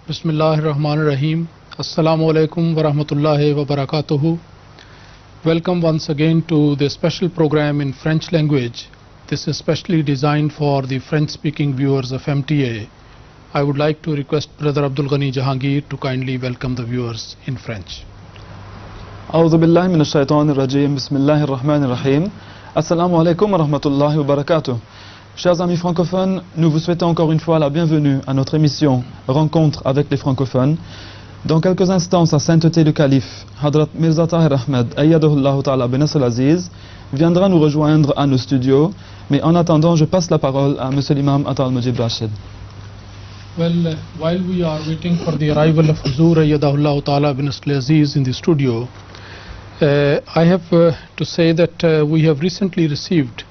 Bismillahirrahmanirrahim. Assalamu alaikum wa rahmatullahi wa barakatuhu. Welcome once again to the special program in French language. This is specially designed for the French-speaking viewers of MTA. I would like to request Brother Abdul Ghani Jahangir to kindly welcome the viewers in French. أعوذ بالله من الشيطان الرجيم بسم الله الرحمن الرحيم Assalamu alaikum wa rahmatullahi wa barakatuh. Chers amis francophones, nous vous souhaitons encore une fois la bienvenue à notre émission Rencontre avec les francophones. Dans quelques instants, sa sainteté le calife, Hadrat Mirza Tahir Ahmed, Ayyadahullah Ta'ala bin Nasr Aziz, viendra nous rejoindre à nos studios. Mais en attendant, je passe la parole à Monsieur l'imam Atal Mujib Rashid. Well, while we are waiting for the arrival of Huzur Ayyadahullah Ta'ala bin Nasr Aziz in the studio, I have to say that we have recently received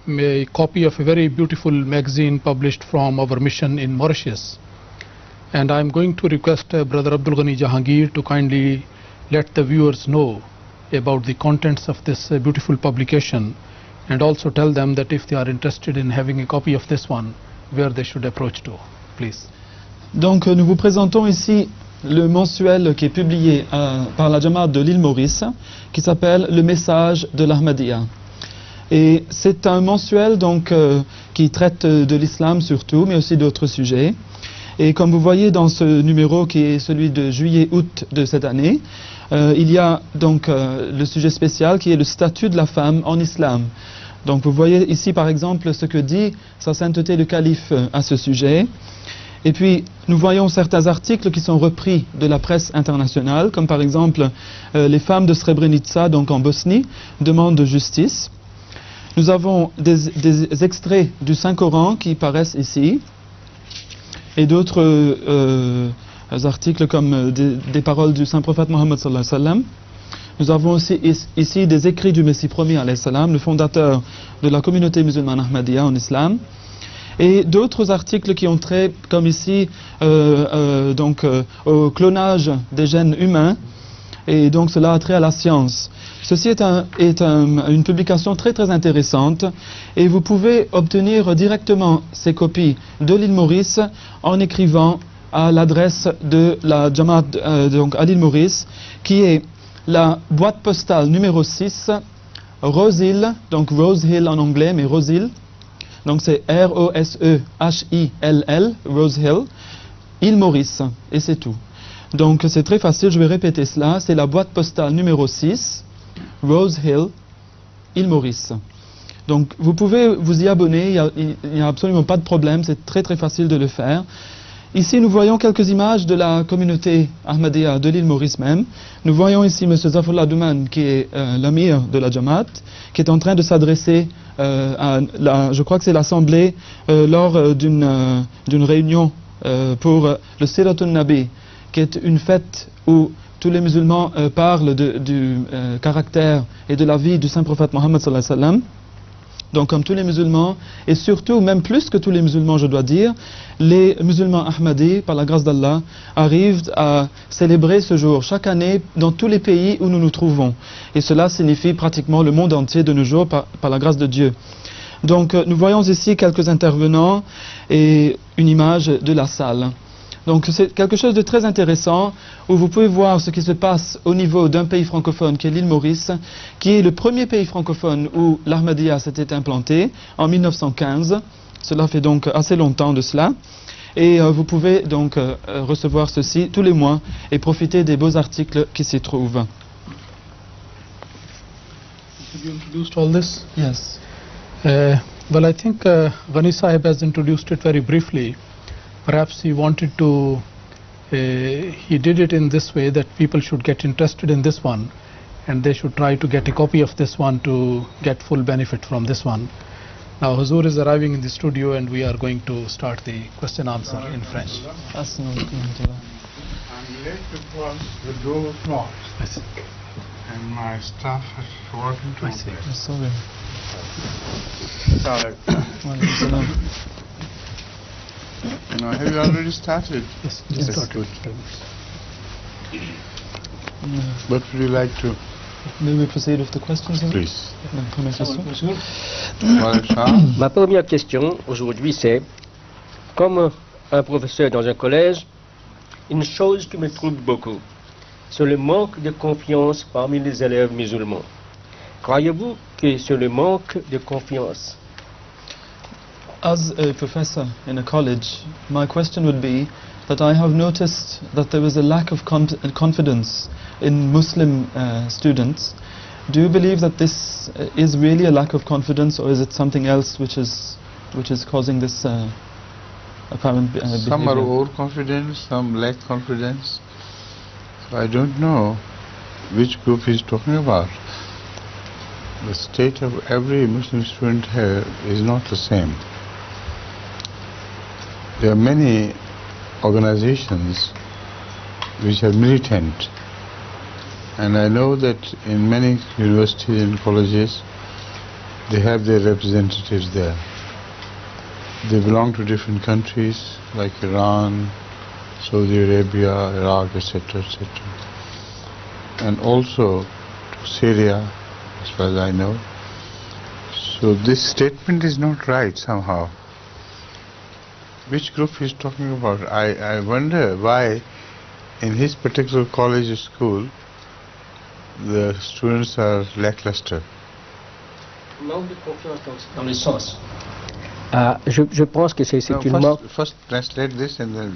a copy of a very beautiful magazine published from our mission in Mauritius. And I am going to request Brother Abdul Ghani Jahangir to kindly let the viewers know about the contents of this beautiful publication, and also tell them that if they are interested in having a copy of this one, where they should approach to. Please. Donc nous vous présentons ici le mensuel qui est publié par la Jamaat de l'île Maurice, qui s'appelle Le Message de l'Ahmadiyya. Et c'est un mensuel donc qui traite de l'islam surtout, mais aussi d'autres sujets. Et comme vous voyez dans ce numéro qui est celui de juillet-août de cette année, il y a donc le sujet spécial qui est le statut de la femme en islam. Donc vous voyez ici par exemple ce que dit sa sainteté le calife à ce sujet. Et puis nous voyons certains articles qui sont repris de la presse internationale, comme par exemple les femmes de Srebrenica, donc en Bosnie, demandent justice. Nous avons des extraits du Saint-Coran qui paraissent ici, et d'autres articles comme des paroles du Saint-Prophète Mohammed sallallahu alayhi wa sallam. Nous avons aussi ici des écrits du Messie premier alayhi salam, le fondateur de la communauté musulmane Ahmadiyya en islam, et d'autres articles qui ont trait, comme ici, au clonage des gènes humains, et donc cela a trait à la science. Ceci est une publication très très intéressante, et vous pouvez obtenir directement ces copies de l'île Maurice en écrivant à l'adresse de la Jamaat donc à l'île Maurice, qui est la boîte postale numéro 6, Rose Hill, donc Rose Hill en anglais, mais Rose Hill, donc c'est R-O-S-E-H-I-L-L, Rose Hill, île Maurice, et c'est tout. Donc c'est très facile, je vais répéter cela, c'est la boîte postale numéro 6, Rose Hill, île Maurice. Donc vous pouvez vous y abonner, il n'y a absolument pas de problème, c'est très très facile de le faire. Ici nous voyons quelques images de la communauté Ahmadiyya de l'île Maurice même. Nous voyons ici M. Zafrullah Douman, qui est l'amir de la Jamaat, qui est en train de s'adresser je crois que c'est l'assemblée lors d'une réunion pour le Siratun Nabi, qui est une fête où tous les musulmans parlent du caractère et de la vie du Saint-Prophète Mohammed sallallahu alayhi wa sallam. Donc comme tous les musulmans, et surtout, même plus que tous les musulmans je dois dire, les musulmans Ahmadis, par la grâce d'Allah, arrivent à célébrer ce jour chaque année dans tous les pays où nous nous trouvons. Et cela signifie pratiquement le monde entier de nos jours par la grâce de Dieu. Donc nous voyons ici quelques intervenants et une image de la salle. Donc c'est quelque chose de très intéressant où vous pouvez voir ce qui se passe au niveau d'un pays francophone qui est l'île Maurice, qui est le premier pays francophone où l'Ahmadiyya s'était implantée en 1915. Cela fait donc assez longtemps de cela. Et vous pouvez donc recevoir ceci tous les mois et profiter des beaux articles qui s'y trouvent. Have you introduced all this? Yes. Well, I think Ghani Sahib has introduced it very briefly. Perhaps he wanted to, he did it in this way that people should get interested in this one, and they should try to get a copy of this one to get full benefit from this one. Now Huzur is arriving in the studio, and we are going to start the question answer in French. I'm late because the door was locked, and my staff is working to open it. Sorry. Sorry. Have you already started? Yes, That's good. What would you like to? May we proceed with the questions? Please. Ma première question aujourd'hui c'est, comme un professeur dans un collège, une chose qui me trouble beaucoup, c'est le manque de confiance parmi les élèves musulmans. Croyez-vous que c'est le manque de confiance? As a professor in a college, my question would be that I have noticed that there is a lack of confidence in Muslim students. Do you believe that this is really a lack of confidence, or is it something else which is causing this apparent behavior? Some are overconfident, some lack confidence. So I don't know which group he's talking about. The state of every Muslim student here is not the same. There are many organizations which are militant, and I know that in many universities and colleges they have their representatives there. They belong to different countries like Iran, Saudi Arabia, Iraq, etc., etc., and also to Syria, as far as I know. So this statement is not right somehow. Which group he's talking about? I wonder why in his particular college or school the students are lackluster. Manque de confiance dans le sens. Je pense que c'est une manque. First translate this and then.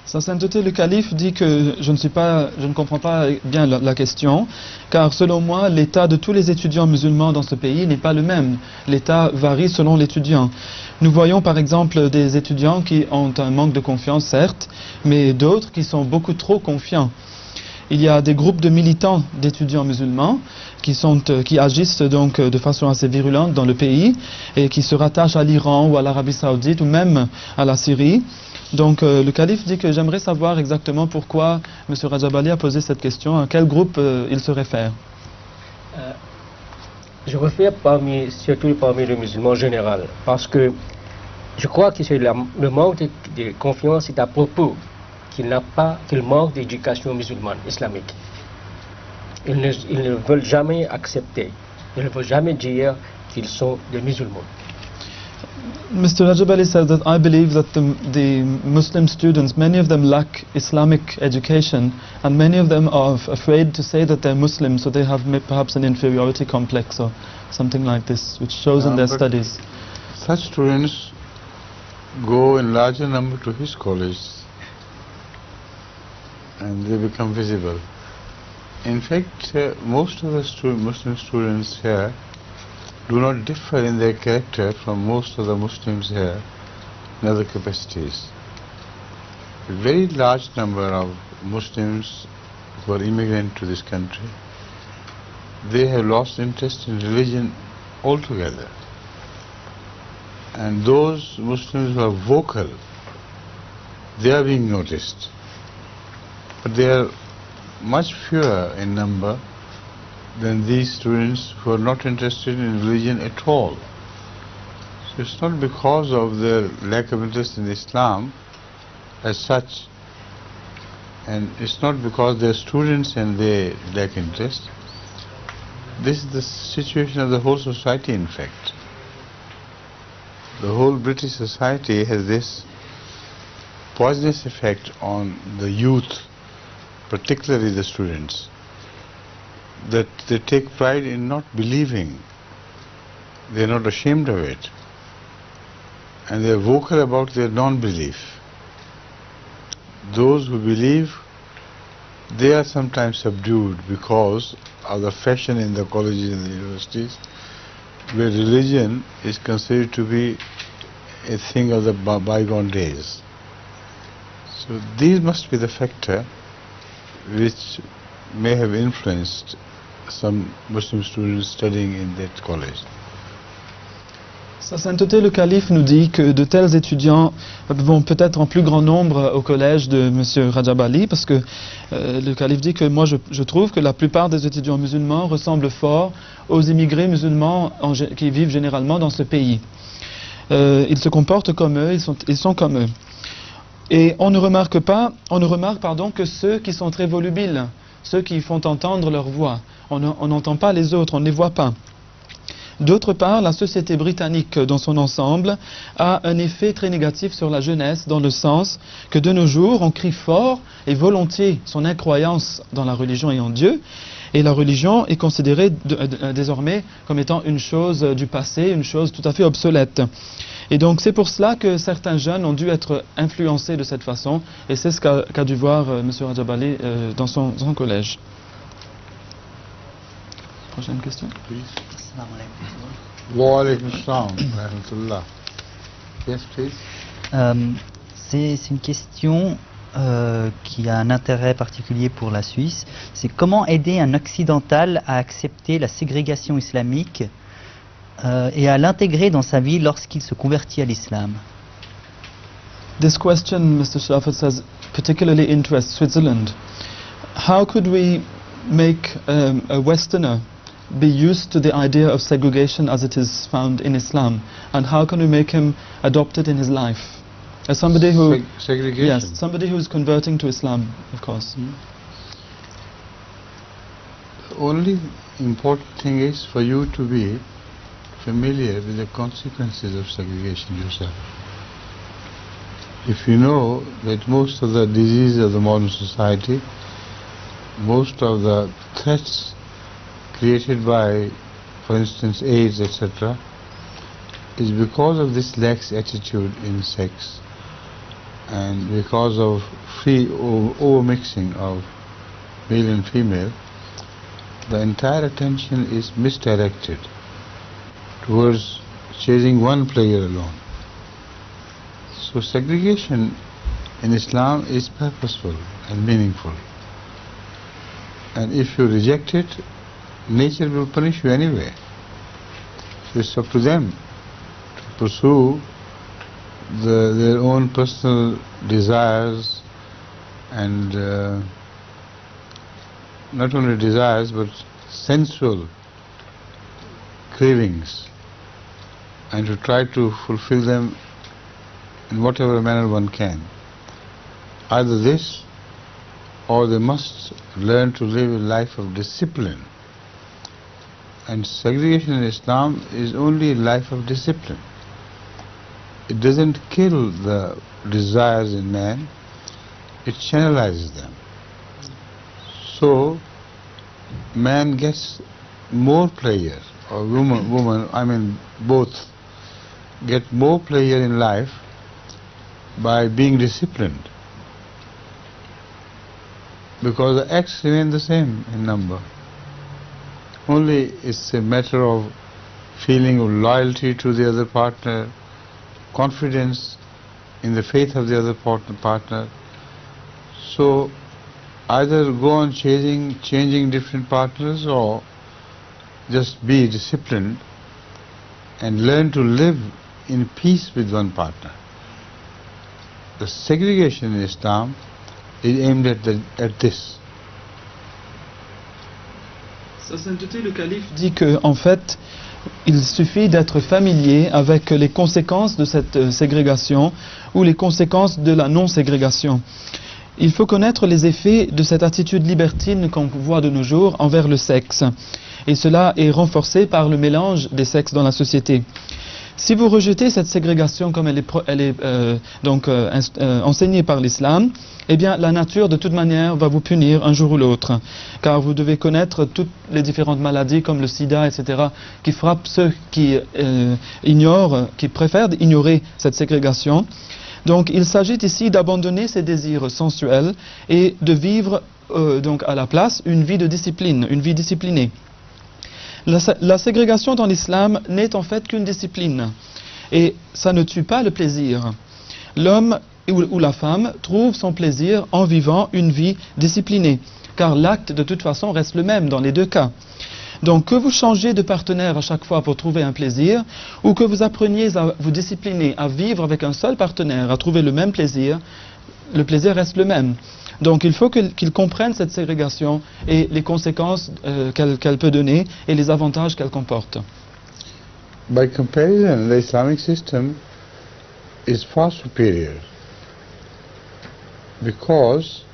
Sa Sainteté le Calife dit que je ne comprends pas bien la question, car selon moi, l'état de tous les étudiants musulmans dans ce pays n'est pas le même. L'état varie selon l'étudiant. Nous voyons par exemple des étudiants qui ont un manque de confiance, certes, mais d'autres qui sont beaucoup trop confiants. Il y a des groupes de militants d'étudiants musulmans qui agissent donc de façon assez virulente dans le pays et qui se rattachent à l'Iran ou à l'Arabie Saoudite ou même à la Syrie. Donc le calife dit que j'aimerais savoir exactement pourquoi M. Rajabali a posé cette question, à quel groupe il se réfère. Je réfère surtout parmi les musulmans en général, parce que je crois que le manque de confiance est à propos qu'il manque d'éducation musulmane, islamique. Ils ne veulent jamais accepter, ils ne veulent jamais dire qu'ils sont des musulmans. Mr. Rajabali said that I believe that the Muslim students, many of them lack Islamic education, and many of them are afraid to say that they're Muslim, so they have perhaps an inferiority complex or something like this, which shows in their studies. Such students go in larger number to his college, and they become visible. In fact, most of the Muslim students here do not differ in their character from most of the Muslims here in other capacities. A very large number of Muslims who are immigrant to this country, they have lost interest in religion altogether. And those Muslims who are vocal, they are being noticed. But they are much fewer in number than these students who are not interested in religion at all. So it's not because of their lack of interest in Islam as such, and it's not because they're students and they lack interest. This is the situation of the whole society, in fact. The whole British society has this poisonous effect on the youth, particularly the students, that they take pride in not believing. They're not ashamed of it, and they're vocal about their non-belief. Those who believe, they are sometimes subdued because of the fashion in the colleges and the universities, where religion is considered to be a thing of the bygone days. So these must be the factor which may have influenced some Muslim students studying in that college. Sa Sainteté le Calife nous dit que de tels étudiants vont peut-être en plus grand nombre au collège de M. Rajabali, parce que le Calife dit que moi je trouve que la plupart des étudiants musulmans ressemblent fort aux immigrés musulmans qui vivent généralement dans ce pays. Ils se comportent comme eux, ils sont comme eux. Et on ne remarque que ceux qui sont très volubiles, ceux qui font entendre leur voix. On n'entend pas les autres, on ne les voit pas. D'autre part, la société britannique dans son ensemble a un effet très négatif sur la jeunesse, dans le sens que de nos jours, on crie fort et volontiers son incroyance dans la religion et en Dieu, et la religion est considérée désormais comme étant une chose du passé, une chose tout à fait obsolète. Et donc c'est pour cela que certains jeunes ont dû être influencés de cette façon, et c'est ce qu'a dû voir M. Rajabali dans son collège. Prochaine question. Wa alaykum assalam wa rahmatullah. Yes, please. C'est une question qui a un intérêt particulier pour la Suisse. C'est comment aider un occidental à accepter la ségrégation islamique et à l'intégrer dans sa vie lorsqu'il se convertit à l'islam. This question, Mr. Shafat says, particularly interests Switzerland. How could we make a Westerner be used to the idea of segregation as it is found in Islam, and how can we make him adopt it in his life? As somebody who segregation. Yes, somebody who is converting to Islam, of course. The only important thing is for you to be familiar with the consequences of segregation yourself. If you know that most of the diseases of the modern society, most of the threats created by, for instance, AIDS, etc., is because of this lax attitude in sex and because of free over-mixing of male and female, the entire attention is misdirected towards chasing one player alone. So segregation in Islam is purposeful and meaningful. And if you reject it, nature will punish you anyway. So it's up to them to pursue their own personal desires and not only desires but sensual cravings, and to try to fulfill them in whatever manner one can. Either this, or they must learn to live a life of discipline. And segregation in Islam is only a life of discipline. It doesn't kill the desires in man, it channelizes them. So man gets more pleasure, or woman, I mean both, get more pleasure in life by being disciplined, because the acts remain the same in number. Only it's a matter of feeling of loyalty to the other partner, confidence in the faith of the other partner. So either go on changing different partners, or just be disciplined and learn to live in peace with one partner. The segregation in Islam is aimed at this. Sa sainteté le calife dit que, en fait, il suffit d'être familier avec les conséquences de cette ségrégation ou les conséquences de la non-ségrégation. Il faut connaître les effets de cette attitude libertine qu'on voit de nos jours envers le sexe. Et cela est renforcé par le mélange des sexes dans la société. Si vous rejetez cette ségrégation comme elle est enseignée par l'islam, eh bien la nature de toute manière va vous punir un jour ou l'autre, car vous devez connaître toutes les différentes maladies comme le sida, etc., qui frappent ceux qui qui préfèrent ignorer cette ségrégation. Donc il s'agit ici d'abandonner ces désirs sensuels et de vivre donc à la place une vie de discipline, une vie disciplinée. La ségrégation dans l'islam n'est en fait qu'une discipline, et ça ne tue pas le plaisir. L'homme ou la femme trouve son plaisir en vivant une vie disciplinée, car l'acte de toute façon reste le même dans les deux cas. Donc que vous changez de partenaire à chaque fois pour trouver un plaisir, ou que vous appreniez à vous discipliner, à vivre avec un seul partenaire, à trouver le même plaisir, le plaisir reste le même. Donc il faut qu'ils comprennent cette ségrégation et les conséquences qu'elle peut donner et les avantages qu'elle comporte. By comparison, the Islamic system is far superior, because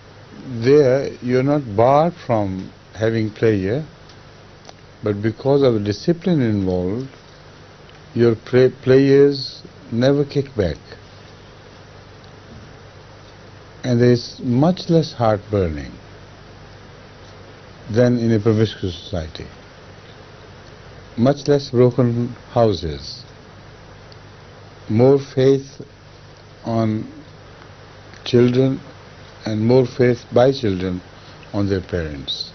there you're not barred from having pleasure, but because of the discipline involved, your players never kick back. And there is much less heart burning than in a promiscuous society. Much less broken houses. More faith on children and more faith by children on their parents.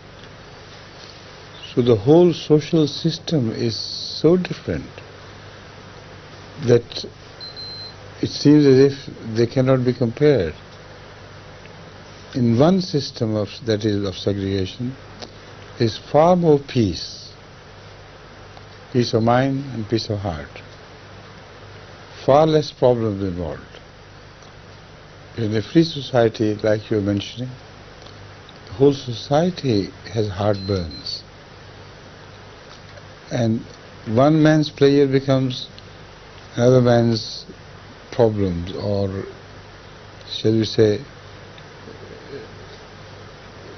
So the whole social system is so different that it seems as if they cannot be compared. In one system that is of segregation is far more peace of mind and peace of heart, far less problems involved. In a free society like you're mentioning, the whole society has heartburns, and one man's pleasure becomes another man's problems, or shall we say,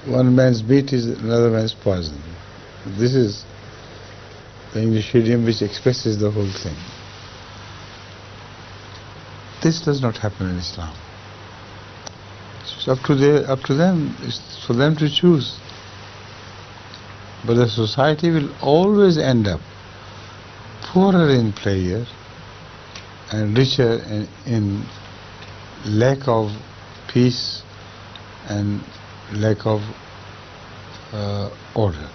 one man's meat is another man's poison. This is the English idiom which expresses the whole thing. This does not happen in Islam. It's up to them. It's for them to choose. But the society will always end up poorer in pleasure and richer in lack of peace and lack of order.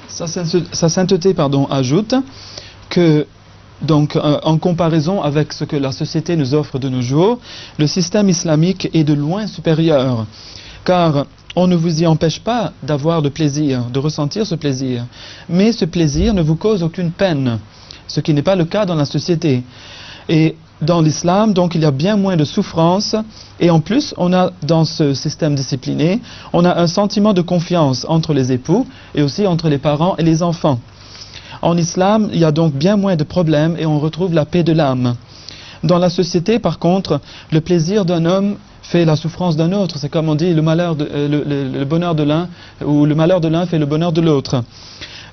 Sa sainteté ajoute que, donc, en comparaison avec ce que la société nous offre de nos jours, le système islamique est de loin supérieur, car on ne vous y empêche pas d'avoir de plaisir, de ressentir ce plaisir, mais ce plaisir ne vous cause aucune peine, ce qui n'est pas le cas dans la société. Et dans l'islam, donc, il y a bien moins de souffrance, et en plus, on a, dans ce système discipliné, on a un sentiment de confiance entre les époux, et aussi entre les parents et les enfants. En islam, il y a donc bien moins de problèmes, et on retrouve la paix de l'âme. Dans la société, par contre, le plaisir d'un homme fait la souffrance d'un autre. C'est comme on dit, le bonheur de l'un, ou le malheur de l'un fait le bonheur de l'autre.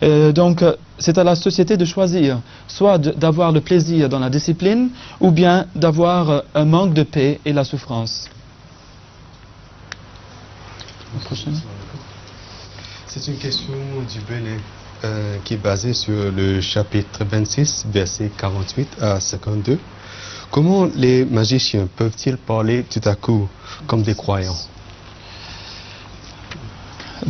Donc, c'est à la société de choisir, soit d'avoir le plaisir dans la discipline, ou bien d'avoir un manque de paix et la souffrance. C'est une question du Bénin qui est basée sur le chapitre 26, versets 48 à 52. Comment les magiciens peuvent-ils parler tout à coup comme des croyants?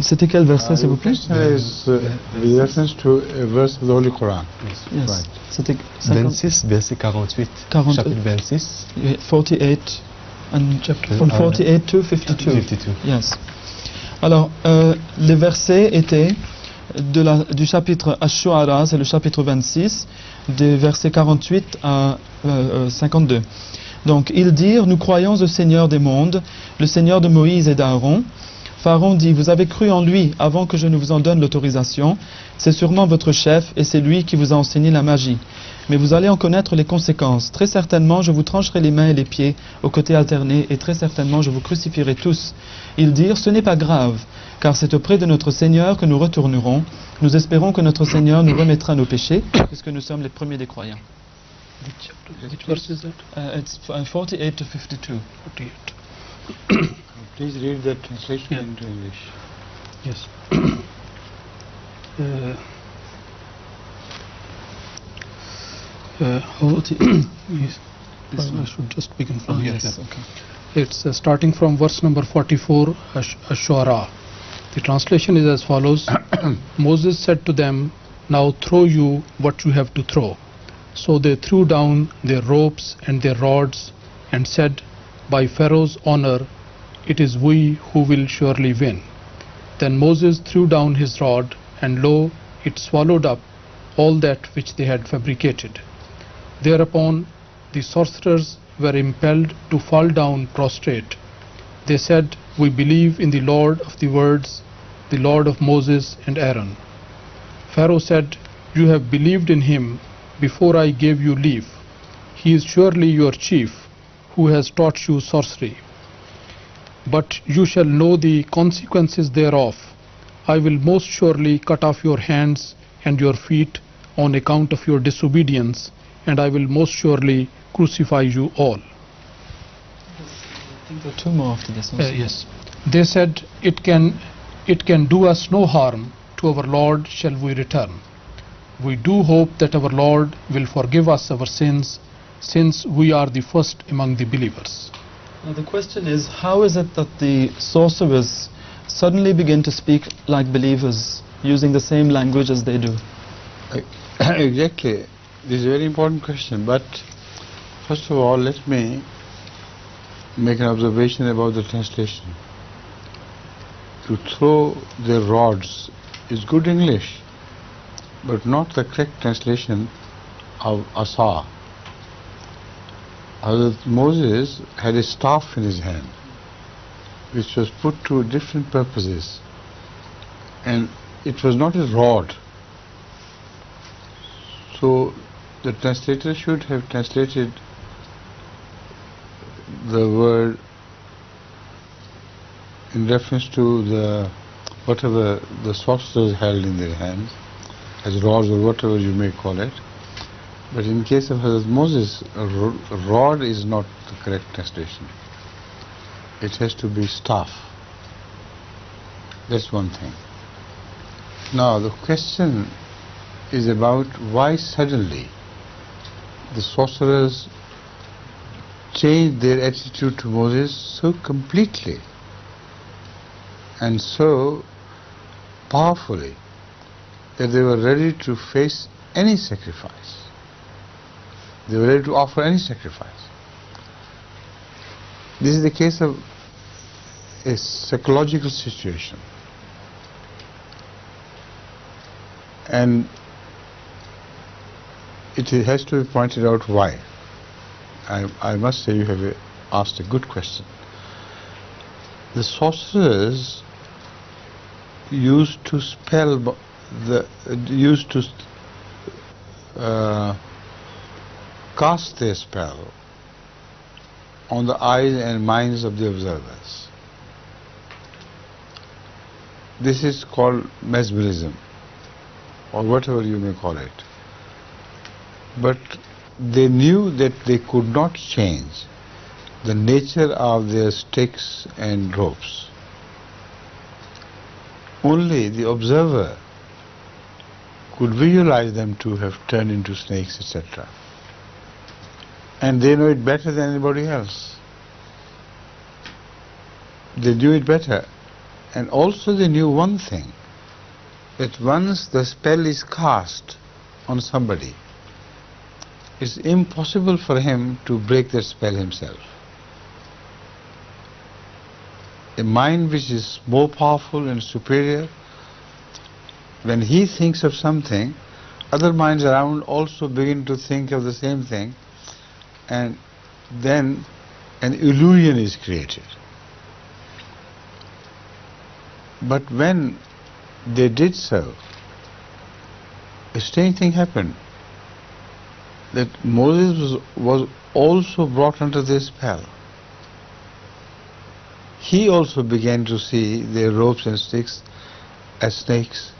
C'était quel verset, s'il vous plaît? With reference to a verse of the Holy Quran. Yes. Right. C'était 26, verset 48. 40, chapitre 26. 48 and from 48 to 52. 52. Yes. Alors, les versets étaient du chapitre Ash-Shu'ara, c'est le chapitre 26, des versets 48 à 52. Donc, ils dirent, nous croyons au Seigneur des mondes, le Seigneur de Moïse et d'Aaron. Pharaon dit, vous avez cru en lui avant que je ne vous en donne l'autorisation. C'est sûrement votre chef et c'est lui qui vous a enseigné la magie. Mais vous allez en connaître les conséquences. Très certainement, je vous trancherai les mains et les pieds aux côtés alternés et très certainement, je vous crucifierai tous. Ils dirent, ce n'est pas grave, car c'est auprès de notre Seigneur que nous retournerons. Nous espérons que notre Seigneur nous remettra nos péchés, puisque nous sommes les premiers des croyants. Which verse is that? It's 48 to 52. 48. Please read that translation into English. Yes. Yes. I should just begin from here. Yes, okay. It's starting from verse number 44, Ash-Shu'ara. The translation is as follows. Moses said to them, now throw you what you have to throw. So they threw down their ropes and their rods and said, by Pharaoh's honor, it is we who will surely win. Then Moses threw down his rod, and lo, it swallowed up all that which they had fabricated. Thereupon the sorcerers were impelled to fall down prostrate. They said, we believe in the Lord of the words, the Lord of Moses and Aaron. Pharaoh said, you have believed in him before I gave you leave. He is surely your chief, who has taught you sorcery. But you shall know the consequences thereof. I will most surely cut off your hands and your feet on account of your disobedience, and I will most surely crucify you all. I think there are two more after this. Yes. They said, it can do us no harm. To our Lord shall we return. We do hope that our Lord will forgive us our sins, since we are the first among the believers. Now the question is, how is it that the sorcerers suddenly begin to speak like believers, using the same language as they do? Exactly. This is a very important question, but first of all, let me make an observation about the translation. To throw their rods is good English, but not the correct translation of asa. Hazrat Moses had a staff in his hand, which was put to different purposes, and it was not a rod. So the translator should have translated the word in reference to the whatever the sorcerers held in their hands, as rods or whatever you may call it. But in case of Hazrat Moses, a rod is not the correct translation. It has to be staff. That's one thing. Now the question is about why suddenly the sorcerers changed their attitude to Moses so completely and so powerfully that they were ready to face any sacrifice. They were ready to offer any sacrifice. This is the case of a psychological situation. And it has to be pointed out why. I must say you have asked a good question. The sorcerers used to spell cast their spell on the eyes and minds of the observers. This is called mesmerism, or whatever you may call it. But they knew that they could not change the nature of their sticks and ropes. Only the observer could visualize them to have turned into snakes, etc. And they know it better than anybody else. They knew it better. And also they knew one thing, that once the spell is cast on somebody, it's impossible for him to break that spell himself. A mind which is more powerful and superior, when he thinks of something, other minds around also begin to think of the same thing, and then an illusion is created. But when they did so, a strange thing happened, that Moses was also brought under their spell. He also began to see their ropes and sticks as snakes,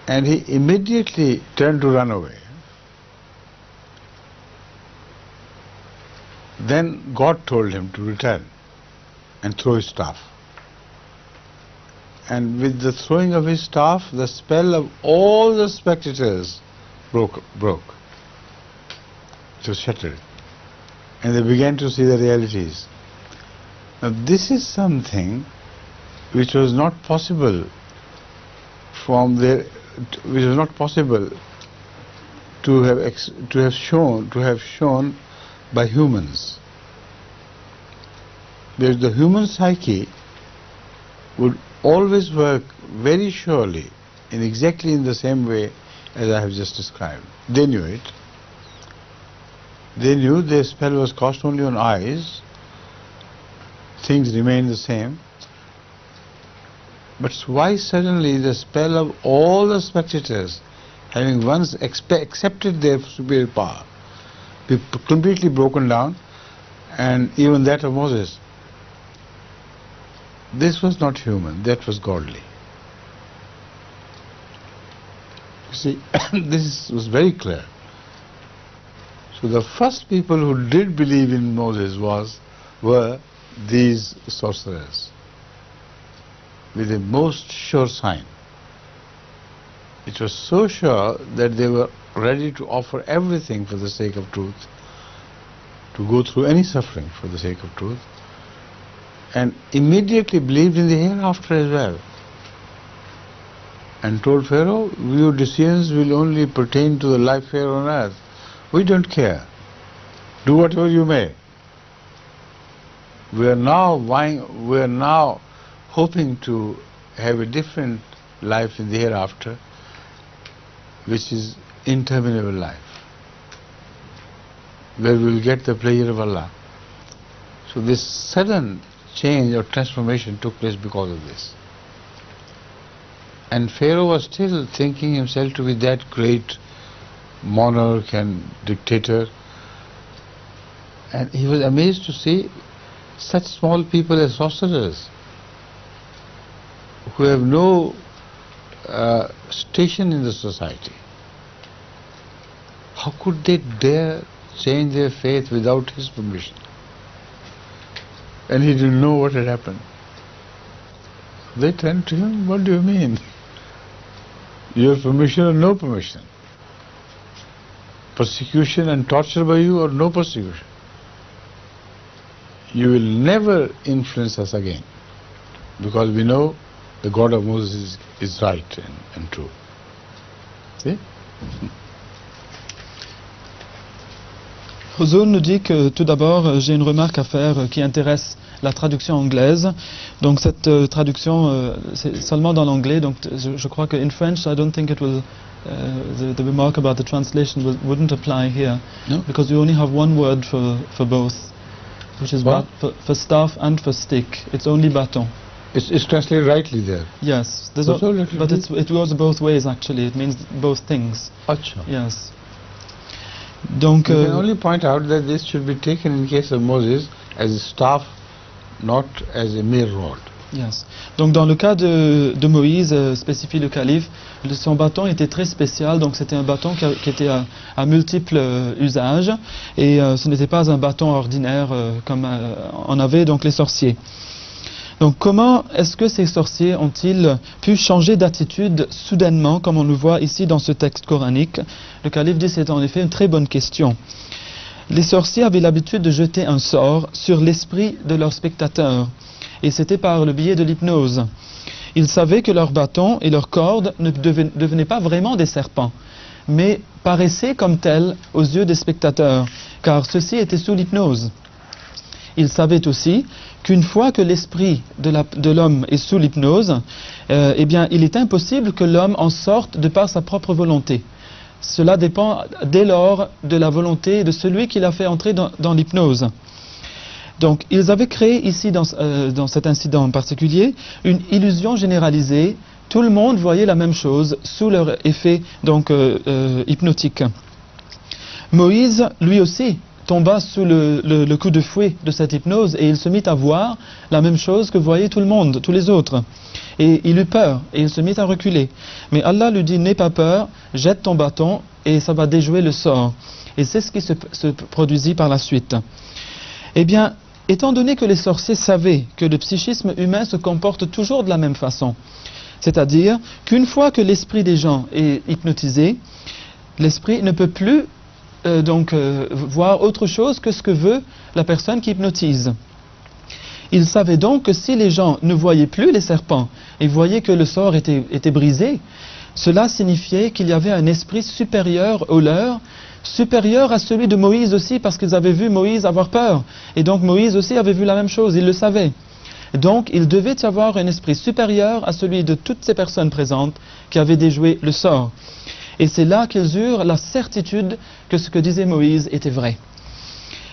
and he immediately turned to run away. Then God told him to return and throw his staff. And with the throwing of his staff, the spell of all the spectators broke. It was shattered. And they began to see the realities. Now this is something which was not possible to have shown by humans. The human psyche would always work very surely in exactly in the same way as I have just described. They knew it. They knew their spell was cast only on eyes. Things remained the same. But why suddenly the spell of all the spectators, having once accepted their superior power, be completely broken down, and even that of Moses? This was not human, that was godly. You see, this was very clear. So the first people who did believe in Moses were these sorcerers, with the most sure sign. It was so sure that they were ready to offer everything for the sake of truth, to go through any suffering for the sake of truth, and immediately believed in the hereafter as well, and told Pharaoh, your decisions will only pertain to the life here on earth. We don't care. Do whatever you may. We are now hoping to have a different life in the hereafter, which is interminable life, where we will get the pleasure of Allah. So this sudden change or transformation took place because of this. And Pharaoh was still thinking himself to be that great monarch and dictator, and he was amazed to see such small people as sorcerers who have no station in the society. How could they dare change their faith without his permission? And he didn't know what had happened. They turned to him, what do you mean? Your permission or no permission? Persecution and torture by you or no persecution? You will never influence us again, because we know the God of Moses is right and true. See? Huzur nous dit que tout d'abord j'ai une remarque à faire qui intéresse la traduction anglaise. Donc cette traduction c'est seulement dans l'anglais, donc je crois que in French I don't think it will the remark about the translation wouldn't apply here. No? Because we only have one word for both, which is for staff and for stick. It's only bâton. It's translated rightly there. Yes, That's all it but is. it goes both ways actually. It means both things. Acha. Yes. Donc You can only point out that this should be taken in case of Moses as a staff, not as a mere rod. yes. Donc dans le cas de Moïse, spécifie le calife, son bâton était très spécial, donc c'était un bâton qui était à multiples usages, et ce n'était pas un bâton ordinaire comme en avaient donc les sorciers. Donc comment est-ce que ces sorciers ont-ils pu changer d'attitude soudainement, comme on le voit ici dans ce texte coranique? Le calife dit c'est en effet une très bonne question. Les sorciers avaient l'habitude de jeter un sort sur l'esprit de leurs spectateurs, et c'était par le biais de l'hypnose. Ils savaient que leurs bâtons et leurs cordes ne devenaient pas vraiment des serpents, mais paraissaient comme tels aux yeux des spectateurs, car ceux-ci étaient sous l'hypnose. Ils savaient aussi qu'une fois que l'esprit de l'homme est sous l'hypnose, eh bien, il est impossible que l'homme en sorte de par sa propre volonté. Cela dépend dès lors de la volonté de celui qui l'a fait entrer dans l'hypnose. Donc, ils avaient créé ici, dans cet incident en particulier, une illusion généralisée. Tout le monde voyait la même chose sous leur effet donc, hypnotique. Moïse, lui aussi, tomba sous le coup de fouet de cette hypnose, et il se mit à voir la même chose que voyait tout le monde, tous les autres. Et il eut peur, et il se mit à reculer. Mais Allah lui dit, n'aie pas peur, jette ton bâton, et ça va déjouer le sort. Et c'est ce qui se produisit par la suite. Eh bien, étant donné que les sorciers savaient que le psychisme humain se comporte toujours de la même façon, c'est-à-dire qu'une fois que l'esprit des gens est hypnotisé, l'esprit ne peut plus voir autre chose que ce que veut la personne qui hypnotise. Ils savaient donc que si les gens ne voyaient plus les serpents et voyaient que le sort était brisé, cela signifiait qu'il y avait un esprit supérieur au leur, supérieur à celui de Moïse aussi, parce qu'ils avaient vu Moïse avoir peur. Et donc Moïse aussi avait vu la même chose, il le savait. Donc il devait y avoir un esprit supérieur à celui de toutes ces personnes présentes qui avaient déjoué le sort. Et c'est là qu'ils eurent la certitude que ce que disait Moïse était vrai.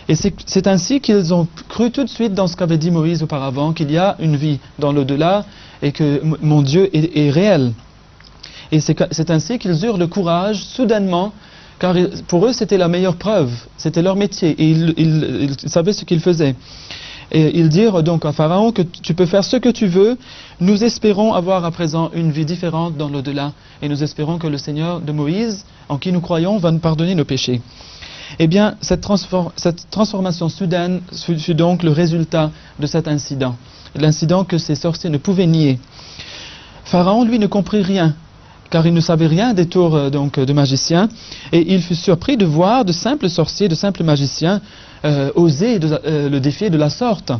Et c'est ainsi qu'ils ont cru tout de suite dans ce qu'avait dit Moïse auparavant, qu'il y a une vie dans l'au-delà et que mon Dieu est réel. Et c'est ainsi qu'ils eurent le courage, soudainement, car pour eux c'était la meilleure preuve, c'était leur métier, et ils savaient ce qu'ils faisaient. Et ils dirent donc à Pharaon que tu peux faire ce que tu veux, nous espérons avoir à présent une vie différente dans l'au-delà, et nous espérons que le Seigneur de Moïse, en qui nous croyons, va nous pardonner nos péchés. Eh bien, cette transformation soudaine fut donc le résultat de cet incident, l'incident que ces sorciers ne pouvaient nier. Pharaon, lui, ne comprit rien, car il ne savait rien des tours de magiciens, et il fut surpris de voir de simples sorciers, de simples magiciens oser le défier de la sorte.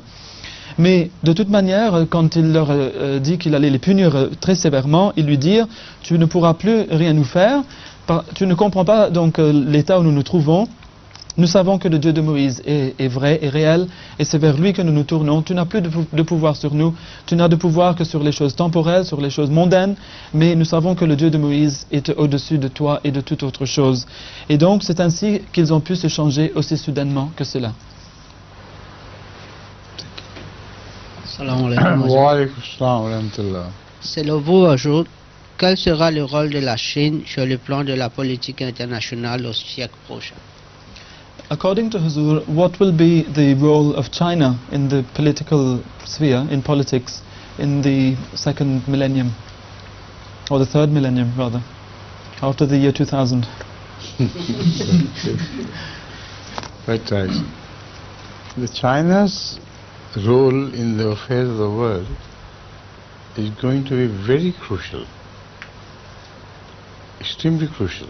Mais de toute manière, quand il leur dit qu'il allait les punir très sévèrement, ils lui dirent « Tu ne pourras plus rien nous faire, tu ne comprends pas donc l'état où nous nous trouvons. Nous savons que le Dieu de Moïse est vrai et réel, et c'est vers lui que nous nous tournons. Tu n'as plus de pouvoir sur nous, tu n'as de pouvoir que sur les choses temporelles, sur les choses mondaines, mais nous savons que le Dieu de Moïse est au-dessus de toi et de toute autre chose. » Et donc c'est ainsi qu'ils ont pu se changer aussi soudainement que cela. Salam alaikum. Wa alaikum salam wa rahmatullah. C'est le beau jour. Quel sera le rôle de la Chine sur le plan de la politique internationale au siècle prochain? According to Huzur, what will be the role of China in the political sphere, in politics, in the second millennium, or the third millennium rather, after the year 2000? Right. The China's role in the affairs of the world is going to be very crucial, extremely crucial,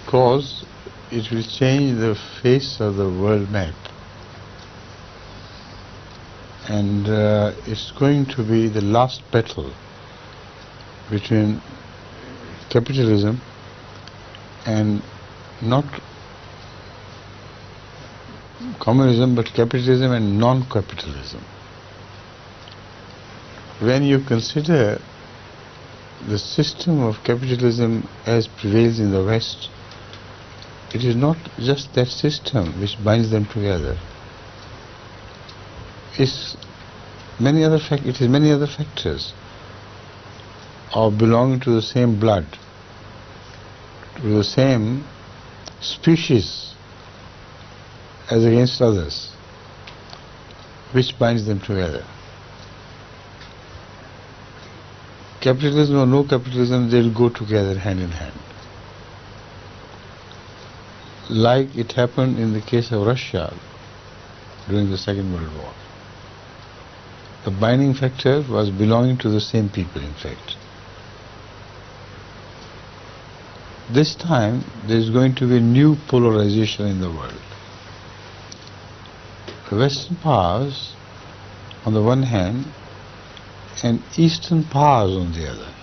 because it will change the face of the world map, and it's going to be the last battle between capitalism and not communism, but capitalism and non-capitalism. When you consider the system of capitalism as prevails in the West, it is not just that system which binds them together. It is many other factors of belonging to the same blood, to the same species as against others, which binds them together. Capitalism or no capitalism, they will go together hand in hand. Like it happened in the case of Russia during the Second World War. The binding factor was belonging to the same people, in fact. This time there is going to be a new polarization in the world. The Western powers on the one hand and Eastern powers on the other,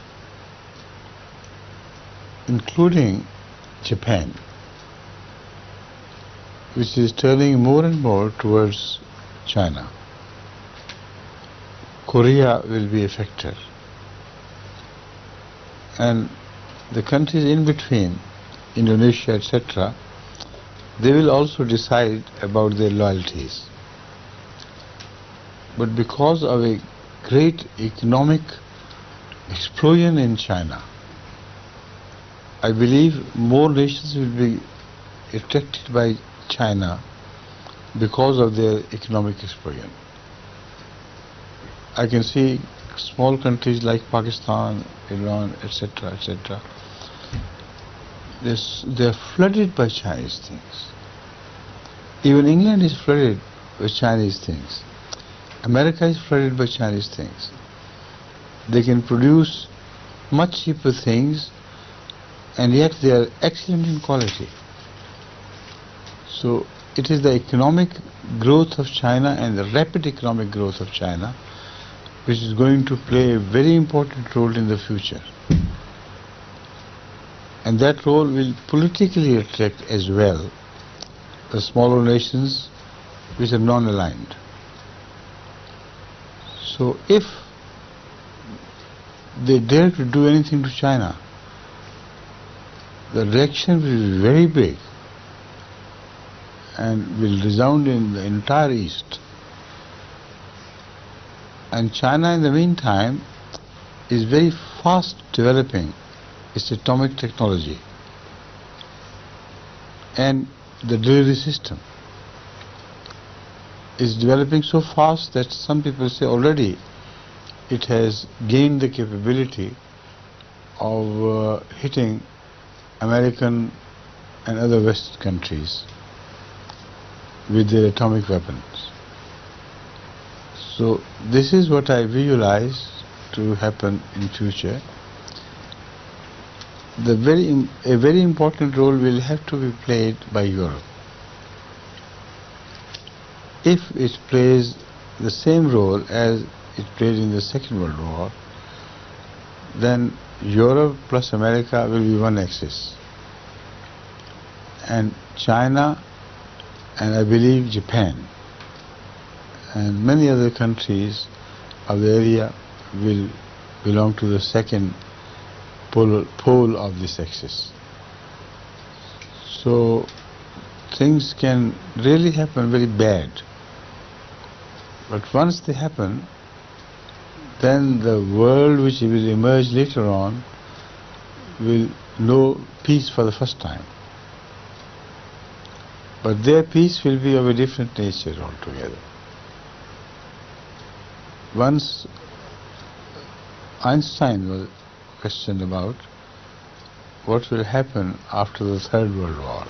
including Japan, which is turning more and more towards China. Korea will be a factor. And the countries in between, Indonesia, etc., they will also decide about their loyalties. But because of a great economic explosion in China, I believe more nations will be attracted by China because of their economic explosion. I can see small countries like Pakistan, Iran, etc., etc. They are flooded by Chinese things. Even England is flooded with Chinese things. America is flooded by Chinese things. They can produce much cheaper things, and yet they are excellent in quality. So it is the economic growth of China and the rapid economic growth of China which is going to play a very important role in the future. And that role will politically attract as well the smaller nations which are non-aligned. So if they dare to do anything to China, the reaction will be very big and will resound in the entire East. And China in the meantime is very fast developing its atomic technology and the delivery system. is developing so fast that some people say already it has gained the capability of hitting American and other West countries with their atomic weapons. So this is what I visualize to happen in future. A very important role will have to be played by Europe. If it plays the same role as it played in the Second World War, then Europe plus America will be one axis. And China, and I believe Japan, and many other countries of the area will belong to the second pole of this axis. So things can really happen very bad. But once they happen, then the world which will emerge later on will know peace for the first time. But their peace will be of a different nature altogether. Once Einstein was questioned about what will happen after the Third World War.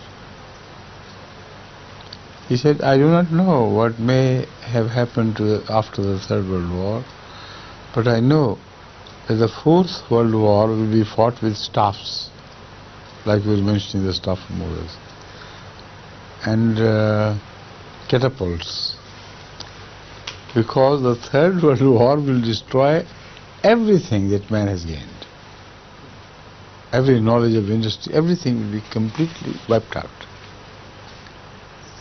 He said, I do not know what may have happened after the Third World War, but I know that the Fourth World War will be fought with staffs, like we were mentioning the staff movers, and catapults, because the Third World War will destroy everything that man has gained. Every knowledge of industry, everything will be completely wiped out.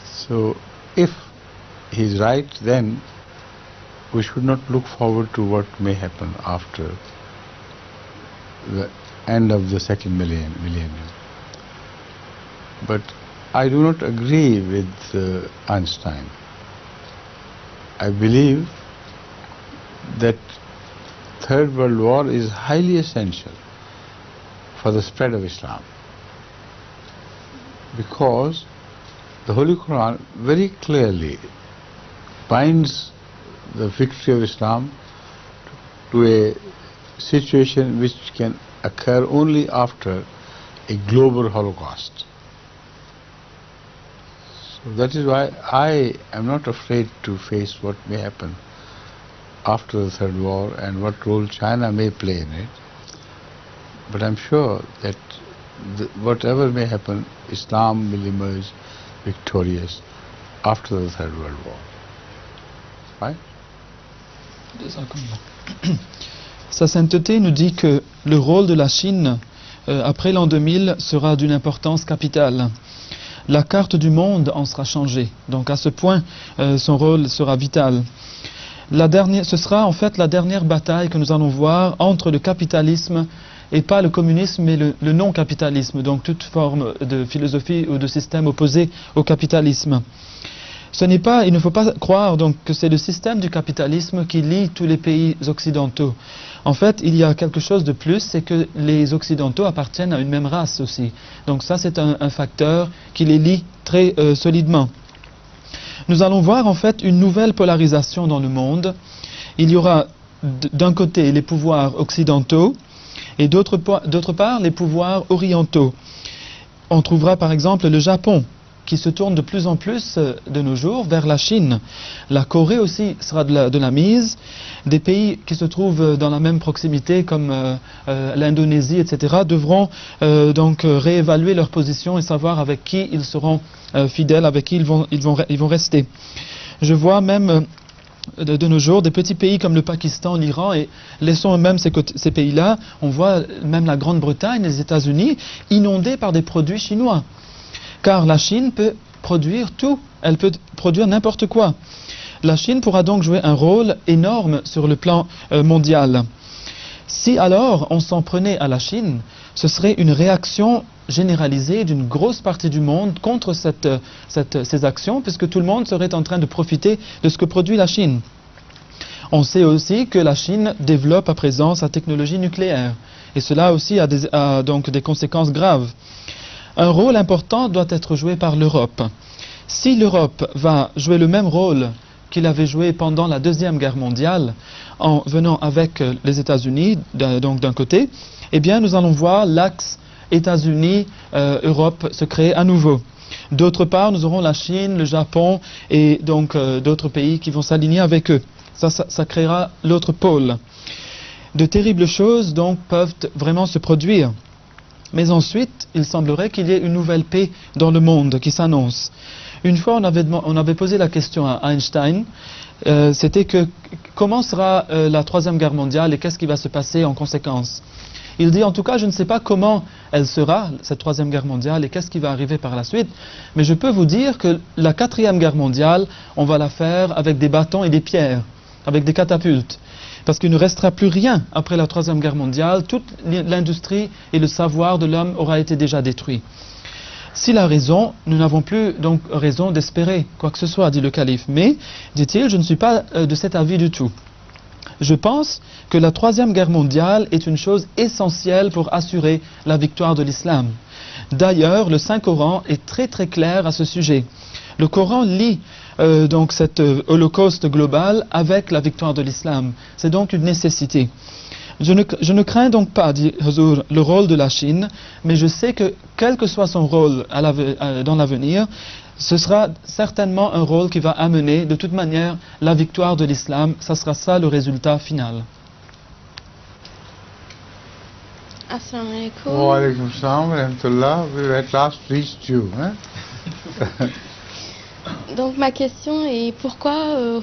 So if he is right, then we should not look forward to what may happen after the end of the second millennium. But I do not agree with Einstein. I believe that Third World War is highly essential for the spread of Islam, because the Holy Quran very clearly binds the victory of Islam to a situation which can occur only after a global Holocaust. So that is why I am not afraid to face what may happen after the Third War and what role China may play in it. But I am sure that whatever may happen, Islam will emerge victorious after the Third World War. Right? Sa sainteté nous dit que le rôle de la Chine après l'an 2000 sera d'une importance capitale. La carte du monde en sera changée. Donc à ce point, son rôle sera vital. Ce sera en fait la dernière bataille que nous allons voir entre le capitalisme et pas le communisme, mais le non-capitalisme, donc toute forme de philosophie ou de système opposé au capitalisme. Il ne faut pas croire donc que c'est le système du capitalisme qui lie tous les pays occidentaux. En fait, il y a quelque chose de plus, c'est que les occidentaux appartiennent à une même race aussi. Donc ça, c'est un facteur qui les lie très solidement. Nous allons voir en fait une nouvelle polarisation dans le monde. Il y aura d'un côté les pouvoirs occidentaux et d'autre part les pouvoirs orientaux. On trouvera par exemple le Japon qui se tourne de plus en plus de nos jours vers la Chine. La Corée aussi sera de la mise. Des pays qui se trouvent dans la même proximité comme l'Indonésie, etc. devront donc réévaluer leur position et savoir avec qui ils seront fidèles, avec qui ils vont rester. Je vois même de nos jours des petits pays comme le Pakistan, l'Iran, et laissons même ces pays-là, on voit même la Grande-Bretagne, les États-Unis inondés par des produits chinois. Car la Chine peut produire tout, elle peut produire n'importe quoi. La Chine pourra donc jouer un rôle énorme sur le plan mondial. Si alors on s'en prenait à la Chine, ce serait une réaction généralisée d'une grosse partie du monde contre ces actions, puisque tout le monde serait en train de profiter de ce que produit la Chine. On sait aussi que la Chine développe à présent sa technologie nucléaire, et cela aussi a donc des conséquences graves. Un rôle important doit être joué par l'Europe. Si l'Europe va jouer le même rôle qu'il avait joué pendant la Deuxième Guerre mondiale en venant avec les États-Unis, donc d'un côté, eh bien nous allons voir l'axe États-Unis-Europe se créer à nouveau. D'autre part, nous aurons la Chine, le Japon et donc d'autres pays qui vont s'aligner avec eux. Ça créera l'autre pôle. De terribles choses donc peuvent vraiment se produire. Mais ensuite, il semblerait qu'il y ait une nouvelle paix dans le monde qui s'annonce. Une fois, on avait posé la question à Einstein, c'était que comment sera la Troisième Guerre mondiale et qu'est-ce qui va se passer en conséquence? Il dit en tout cas, je ne sais pas comment elle sera, cette Troisième Guerre mondiale, et qu'est-ce qui va arriver par la suite, mais je peux vous dire que la Quatrième Guerre mondiale, on va la faire avec des bâtons et des pierres, avec des catapultes. Parce qu'il ne restera plus rien après la Troisième Guerre mondiale, toute l'industrie et le savoir de l'homme aura été déjà détruit. S'il a raison, nous n'avons plus donc raison d'espérer quoi que ce soit, dit le calife. Mais, dit-il, je ne suis pas de cet avis du tout. Je pense que la Troisième Guerre mondiale est une chose essentielle pour assurer la victoire de l'islam. D'ailleurs, le Saint-Coran est très très clair à ce sujet. Le Coran lie donc cet holocauste global avec la victoire de l'islam. C'est donc une nécessité. Je ne crains donc pas, dit Huzour, le rôle de la Chine, mais je sais que quel que soit son rôle dans l'avenir, ce sera certainement un rôle qui va amener de toute manière la victoire de l'islam. Ça sera ça le résultat final. Assalamu alaikum. Wa alaikum salam wa rahmatullah. We at last reached you. Donc ma question est pourquoi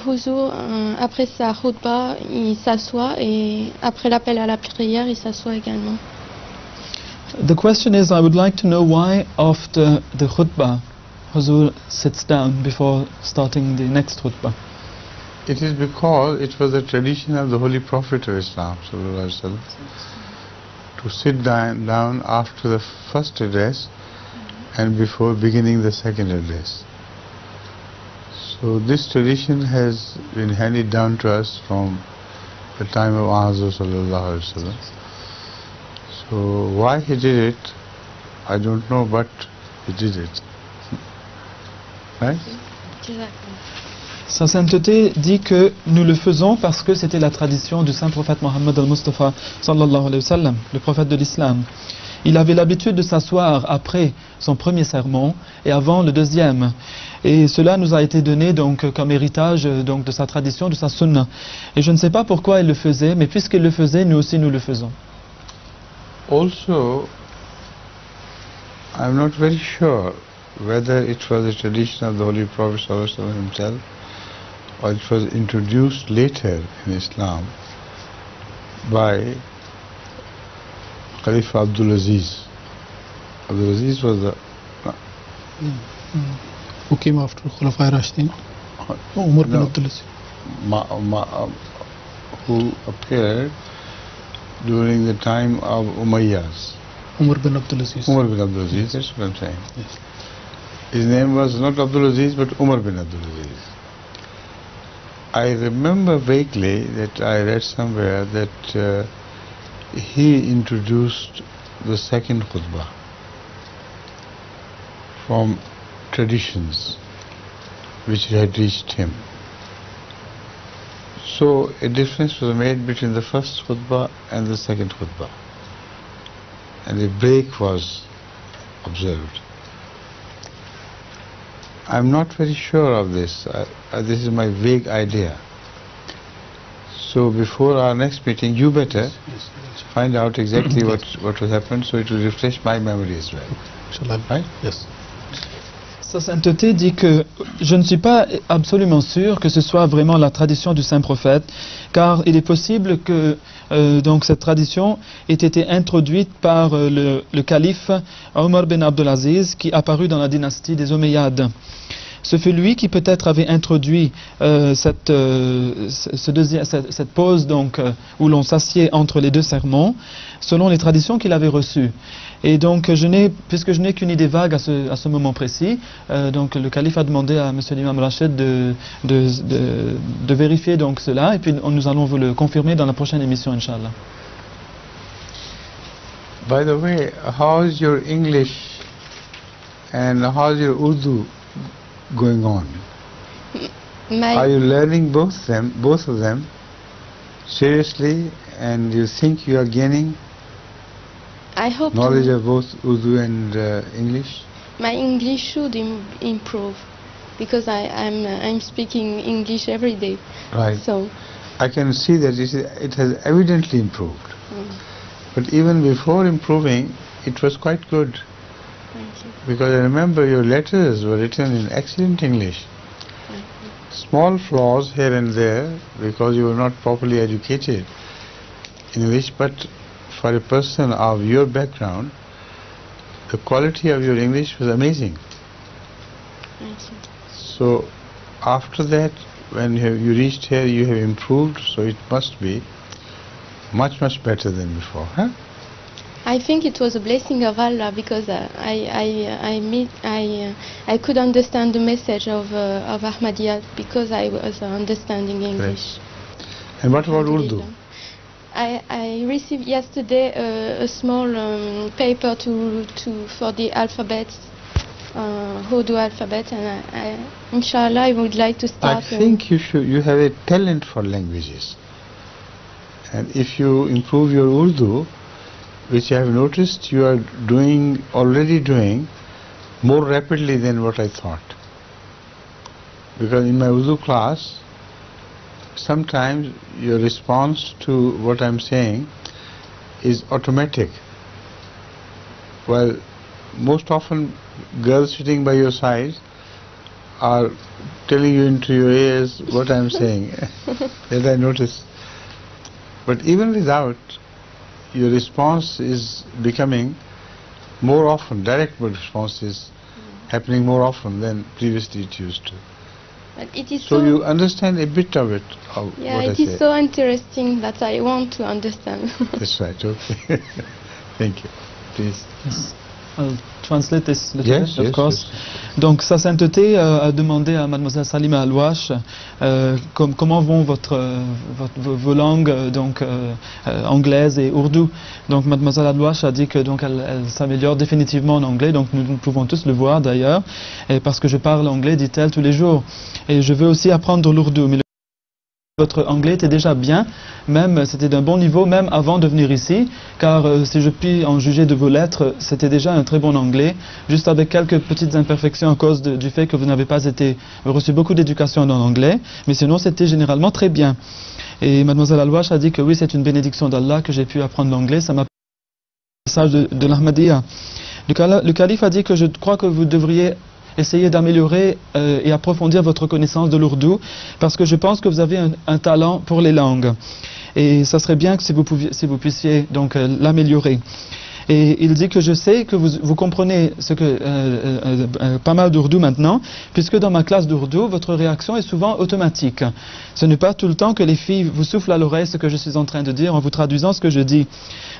Huzour, après sa khutbah, il s'assoit et après l'appel à la prière, il s'assoit également. The question is, I would like to know why after the khutbah, Huzour sits down before starting the next khutbah. It is because it was the tradition of the Holy Prophet of Islam, sallallahu alaihi wasallam, to sit down after the first address and before beginning the second address. So this tradition has been handed down to us from the time of Ahmadiyya sallallahu alaihi wasallam. So why he did it, I don't know, but he did it. Right? Sa sainteté dit que nous le faisons parce que c'était la tradition du saint prophète Mohammed al-Mustafa sallallahu alayhi wa sallam, le prophète de l'islam. Il avait l'habitude de s'asseoir après son premier sermon et avant le deuxième. Et cela nous a été donné donc comme héritage donc de sa tradition, de sa sunna. Et je ne sais pas pourquoi il le faisait, mais puisqu'il le faisait, nous aussi nous le faisons. Also, I'm not very sure whether it was a tradition of the Holy Prophet sallallahu alaihi wasallam himself or it was introduced later in Islam by Khalifa Abdul Aziz. Abdul Aziz was the Who came after Khulafai Rashidin? Umar bin Abdul Aziz. who appeared during the time of Umayyads. Umar bin Abdul Aziz. Umar bin Abdul Aziz, that's what I'm saying. Yes. His name was not Abdul Aziz but Umar bin Abdul Aziz. I remember vaguely that I read somewhere that he introduced the second khutbah from traditions which had reached him. So a difference was made between the first khutbah and the second khutbah, and a break was observed. I'm not very sure of this. This is my vague idea. So before our next meeting, you better find out exactly what will happen, so it will refresh my memory as well. Shall I? Right? Yes. Sa sainteté dit que je ne suis pas absolument sûr que ce soit vraiment la tradition du saint prophète, car il est possible que donc cette tradition ait été introduite par le calife Omar bin Abdulaziz qui apparut dans la dynastie des Omeyyades. Ce fut lui qui peut-être avait introduit cette pause donc, où l'on s'assied entre les deux sermons, selon les traditions qu'il avait reçues. Et donc, puisque je n'ai qu'une idée vague à ce moment précis, donc le calife a demandé à M. l'imam Rachid de vérifier donc cela, et puis nous allons vous le confirmer dans la prochaine émission, Inch'Allah. By the way, how is your English and how is your Urdu going on? Are you learning both of them, seriously, and you think you are gaining I hope knowledge to. of both Urdu and English? My English should improve because I'm speaking English every day. Right. So I can see that it has evidently improved. But even before improving, it was quite good. thank you. Because I remember your letters were written in excellent English. Thank you. Small flaws here and there because you were not properly educated in English, but for a person of your background, the quality of your English was amazing. Thank you. So after that, when you reached here, you have improved, so it must be much better than before, huh? I think it was a blessing of Allah because I could understand the message of Ahmadiyya because I was understanding English. And what about Urdu? I received yesterday a small paper for the alphabet, Urdu alphabet, and inshallah I would like to start. I think you have a talent for languages, and if you improve your Urdu, which I have noticed you are already doing more rapidly than what I thought. Because in my Urdu class, sometimes your response to what I'm saying is automatic. Well, most often girls sitting by your side are telling you into your ears what I'm saying. That I notice. But even without, your response is becoming more often, direct response is happening more often than previously it used to. But it is So you understand a bit of it, of yeah, what I it say. is so interesting that I want to understand. That's right, okay. Thank you. Please. Yes. I'll translate this little Yes, bit, of yes, course. yes. Donc, Sa Sainteté a demandé à Mademoiselle Salima Alouache comment vont vos langues anglaises et ourdou. Donc, Mademoiselle Alouache a dit que donc elle s'améliore définitivement en anglais. Donc, nous pouvons tous le voir d'ailleurs, parce que je parle anglais, dit-elle, tous les jours. Et je veux aussi apprendre l'ourdou. Mais votre anglais était déjà bien, même c'était d'un bon niveau, même avant de venir ici, car si je puis en juger de vos lettres, c'était déjà un très bon anglais, juste avec quelques petites imperfections à cause du fait que vous n'avez pas reçu beaucoup d'éducation en anglais, mais sinon c'était généralement très bien. Et Mademoiselle Alouache a dit que oui, c'est une bénédiction d'Allah que j'ai pu apprendre l'anglais, ça m'a message de l'Ahmadiyya. Le calife a dit que je crois que vous devriez essayer d'améliorer et approfondir votre connaissance de l'ourdou parce que je pense que vous avez un talent pour les langues et ça serait bien que si vous puissiez donc l'améliorer. Et il dit que je sais que vous comprenez pas mal d'ourdou maintenant, puisque dans ma classe d'ourdou, votre réaction est souvent automatique. Ce n'est pas tout le temps que les filles vous soufflent à l'oreille ce que je suis en train de dire en vous traduisant ce que je dis.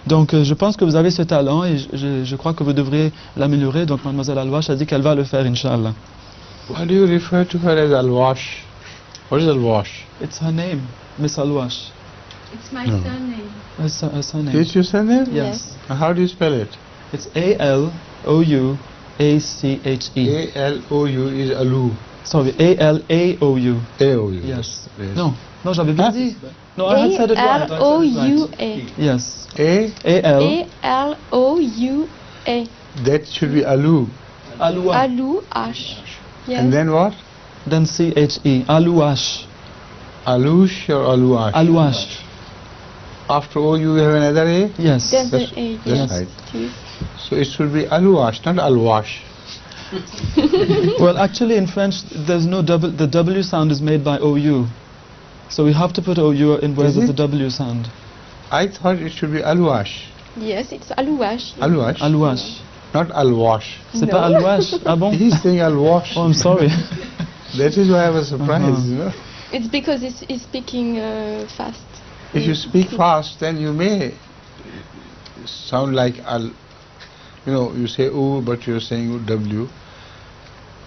Donc je pense que vous avez ce talent et je crois que vous devriez l'améliorer. Donc Mademoiselle Alouache a dit qu'elle va le faire, Inch'Allah. Why do you refer to her as Alwash? What is Alwash? It's her name, Miss Alouache. It's my surname. It's her surname. Is your surname? Yes. How do you spell it? It's A-L-O-U-A-C-H-E. A-L-O-U is Alu. Sorry, A-L-A-O-U. A-O-U. Yes. Yes. Non, j'avais bien dit. No, I had said it right. A-L-O-U-A. Yes. A? A-L-O-U-A. That should be Alu. Alouache. Alouache. Yes. And then what? Then C-H-E. Alouache. Alush or Aluash? Alouache. After O you have another A? Yes. There's That's- an A. that's Yes. right. Yes. So it should be Aluash, not Alwash. Well, actually in French, there's no double. The W sound is made by O-U. So we have to put O-U in where Is with it? the W sound. I thought it should be Aluash. Yes, it's Alouache. Aluash? Alouache. Not Alwash. C'est No. pas Alouache? Ah bon? He's saying Alwash. Oh, I'm sorry. That is why I was surprised, you know. It's because it's speaking fast. If you speak fast, then you may sound like you say U, but you're saying W,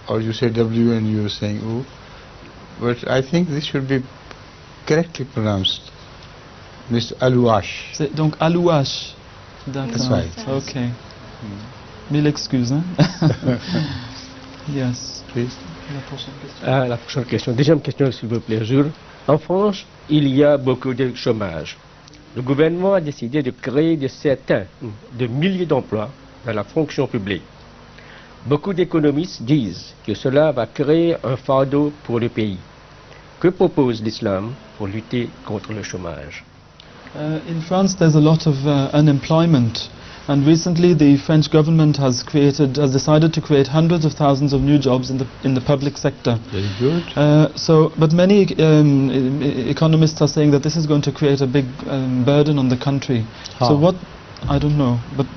or you say W and you're saying U. But I think this should be correctly pronounced, Miss Alouache. C'est donc Alouache. D'accord. That's right. Okay. Mille excuses, hein? Yes. Please. La prochaine question. Deuxième question, s'il vous plaît, Jules. En France, il y a beaucoup de chômage. Le gouvernement a décidé de créer de milliers d'emplois dans la fonction publique. Beaucoup d'économistes disent que cela va créer un fardeau pour le pays. Que propose l'islam pour lutter contre le chômage? In France, there's a lot of unemployment, and recently the French government has decided to create hundreds of thousands of new jobs in the public sector. Very good. But many economists are saying that this is going to create a big burden on the country. How? So what? I don't know, but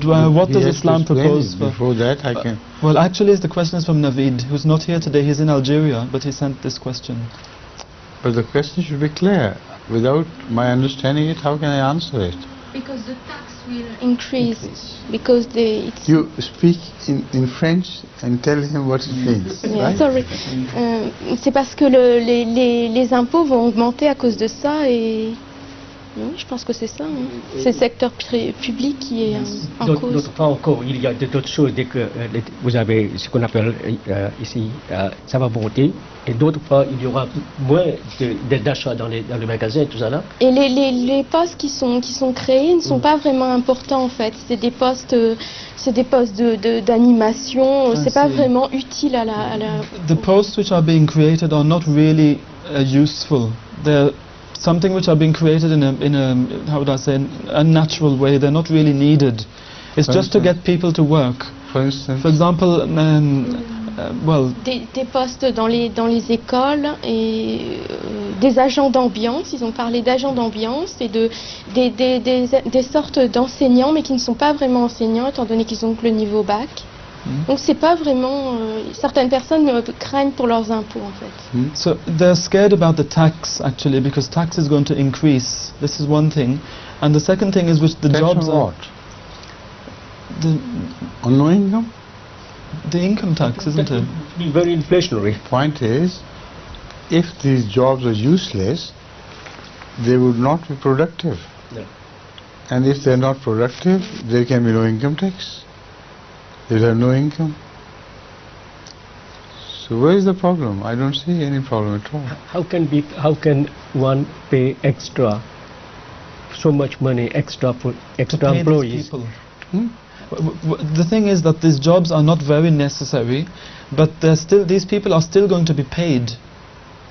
what does Islam propose? Before that, I can. Well, actually, the question is from Naveed, who's not here today. He's in Algeria, but he sent this question. But the question should be clear. Without my understanding it, how can I answer it? Because the tax will increase. Because You speak in French and tell him what it means. Yeah, right? sorry. C'est parce que les impôts vont augmenter à cause de ça et oui, je pense que c'est ça. Hein. C'est le secteur public qui est en cause. D'autre part encore, il y a d'autres choses dès que vous avez ce qu'on appelle ici, ça va monter. Et d'autre part, il y aura moins d'achats dans les magasins et tout ça là. Et les postes qui sont créés ne sont pas vraiment importants en fait. C'est des postes d'animation. C'est pas vraiment utile à la. The posts which are being created are not really useful. They're something which are being created in a how would I say, an unnatural way. They're not really needed. It's just to get people to work. For instance. For example, des postes dans les écoles et des agents d'ambiance. Ils ont parlé d'agents d'ambiance et des sortes d'enseignants, mais qui ne sont pas vraiment enseignants, étant donné qu'ils ont que le niveau bac. Donc c'est pas vraiment. Certaines personnes craignent pour leurs impôts en fait. So they're scared about the tax actually, because tax is going to increase. This is one thing, and the second thing is which the Tax jobs on are. what? On no income? The income tax, isn't it? Very inflationary. Point is, if these jobs are useless, they would not be productive. No. And if they're not productive, there can be no income tax. They'll have no income. So where is the problem? I don't see any problem at all. How can one pay extra, so much money extra for extra To pay employees? these people. The thing is that these jobs are not very necessary, but these people are still going to be paid.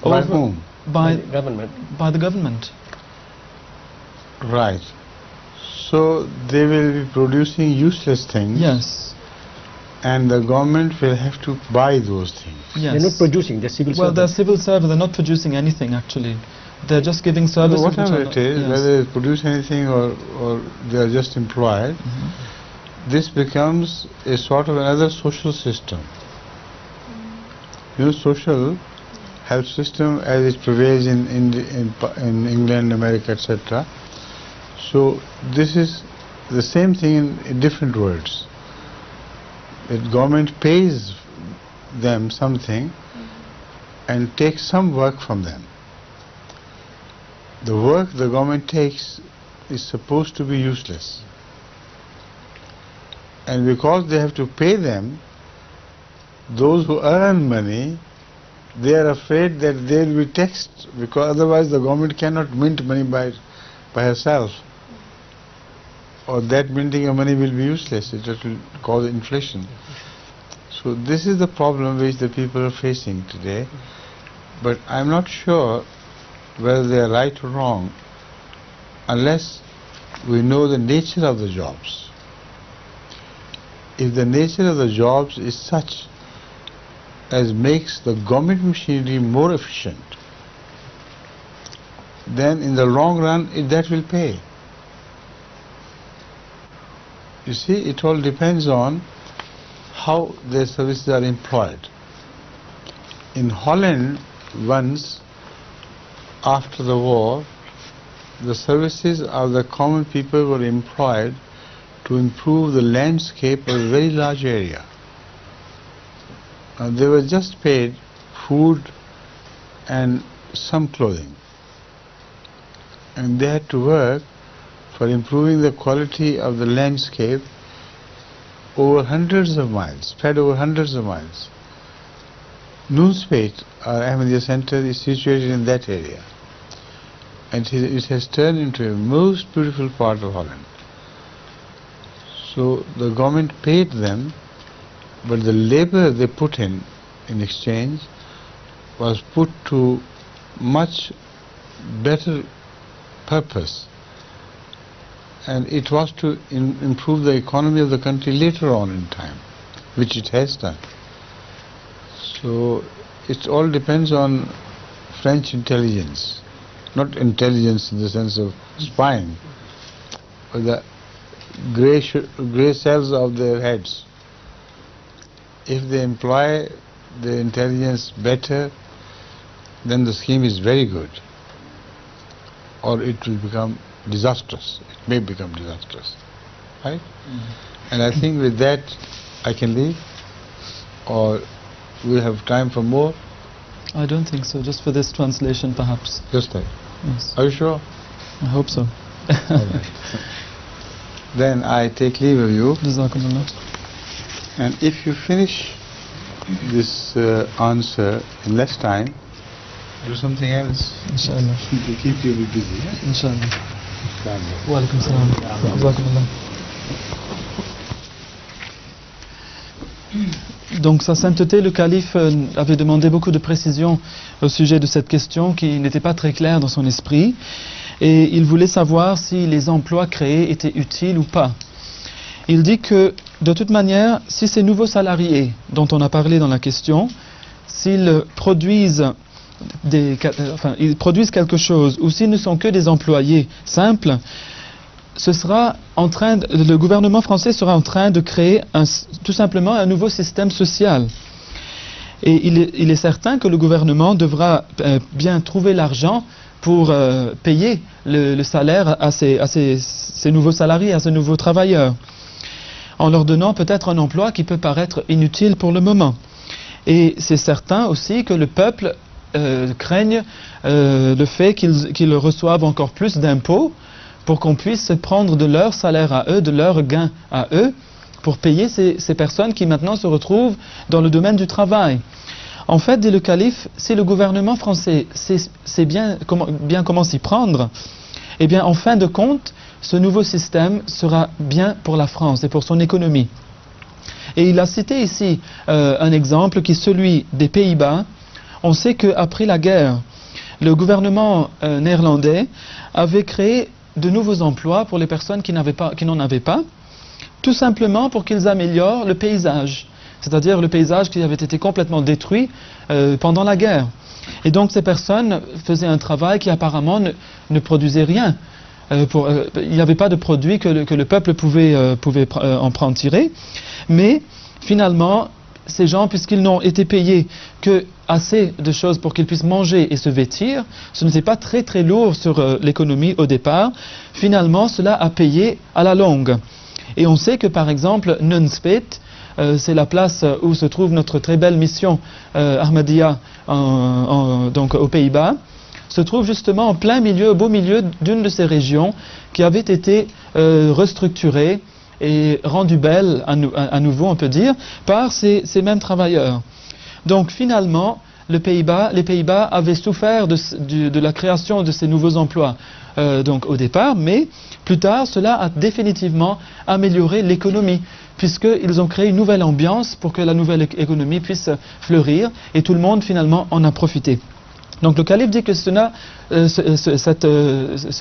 By whom? By the government. By the government. Right. So they will be producing useless things. Yes. And the government will have to buy those things. Yes. They're not producing, they're civil Well, they're servants. civil servants. They're not producing anything actually. They're just giving So services. whatever which it are is, not, whether they produce anything or they are just employed, this becomes a sort of another social system. You know, social health system as it prevails in England, America, etc. So this is the same thing in different words. The government pays them something and takes some work from them. The work the government takes is supposed to be useless. And because they have to pay them, those who earn money, they are afraid that they will be taxed, because otherwise the government cannot mint money by herself. Or that minting of money will be useless, it will cause inflation. So this is the problem which the people are facing today. But I'm not sure whether they are right or wrong unless we know the nature of the jobs. If the nature of the jobs is such as makes the government machinery more efficient, then in the long run that will pay. You see, it all depends on how their services are employed. In Holland, once after the war, the services of the common people were employed to improve the landscape of a very large area. They were just paid food and some clothing. And they had to work for improving the quality of the landscape over hundreds of miles, spread over hundreds of miles. Nunspeet, our Ahmadiyya center, is situated in that area. And it has turned into a most beautiful part of Holland. So the government paid them, but the labor they put in exchange was put to much better purpose, and it was to improve the economy of the country later on in time, which it has done. So it all depends on French intelligence, not intelligence in the sense of spying, but the grey cells of their heads. If they employ the intelligence better, then the scheme is very good, or it will become disastrous. It may become disastrous, right? And I think with that I can leave, or we have time for more. I don't think so, just for this translation perhaps. Just that. Yes. Are you sure? I hope so. All right. Then I take leave of you. Jazakumullah. And if you finish this answer in less time, do something else. Inshallah. To keep you busy. Yeah? Inshallah. Wa alaikum salam. Jazakumullah. Donc, Sa Sainteté, le calife avait demandé beaucoup de précisions au sujet de cette question qui n'était pas très claire dans son esprit, et il voulait savoir si les emplois créés étaient utiles ou pas. Il dit que, de toute manière, si ces nouveaux salariés dont on a parlé dans la question, s'ils produisent ils produisent quelque chose, ou s'ils ne sont que des employés simples, le gouvernement français sera en train de créer tout simplement un nouveau système social. Et il est certain que le gouvernement devra bien trouver l'argent pour payer le salaire à ces nouveaux salariés, à ces nouveaux travailleurs, en leur donnant peut-être un emploi qui peut paraître inutile pour le moment. Et c'est certain aussi que le peuple craigne le fait qu'ils reçoivent encore plus d'impôts pour qu'on puisse prendre de leur salaire à eux, de leurs gains à eux, pour payer ces personnes qui maintenant se retrouvent dans le domaine du travail. En fait, dit le calife, si le gouvernement français sait bien comment s'y prendre, eh bien, en fin de compte, ce nouveau système sera bien pour la France et pour son économie. Et il a cité ici un exemple qui est celui des Pays-Bas. On sait qu'après la guerre, le gouvernement néerlandais avait créé de nouveaux emplois pour les personnes qui n'en avaient pas, tout simplement pour qu'ils améliorent le paysage, c'est-à-dire le paysage qui avait été complètement détruit pendant la guerre. Et donc ces personnes faisaient un travail qui apparemment ne produisait rien. Il n'y avait pas de produit que le peuple pouvait en prendre tirer, mais finalement, ces gens, puisqu'ils n'ont été payés que assez de choses pour qu'ils puissent manger et se vêtir, ce n'était pas très très lourd sur l'économie au départ. Finalement, cela a payé à la longue. Et on sait que par exemple, Nunspeet, c'est la place où se trouve notre très belle mission Ahmadiyya donc aux Pays-Bas, se trouve justement en plein milieu, au beau milieu d'une de ces régions qui avait été restructurée et rendue belle à nouveau, on peut dire, par ces mêmes travailleurs. Donc finalement, les Pays-Bas avaient souffert de la création de ces nouveaux emplois donc au départ, mais plus tard, cela a définitivement amélioré l'économie, puisqu'ils ont créé une nouvelle ambiance pour que la nouvelle économie puisse fleurir, et tout le monde finalement en a profité. Donc le calife dit que ce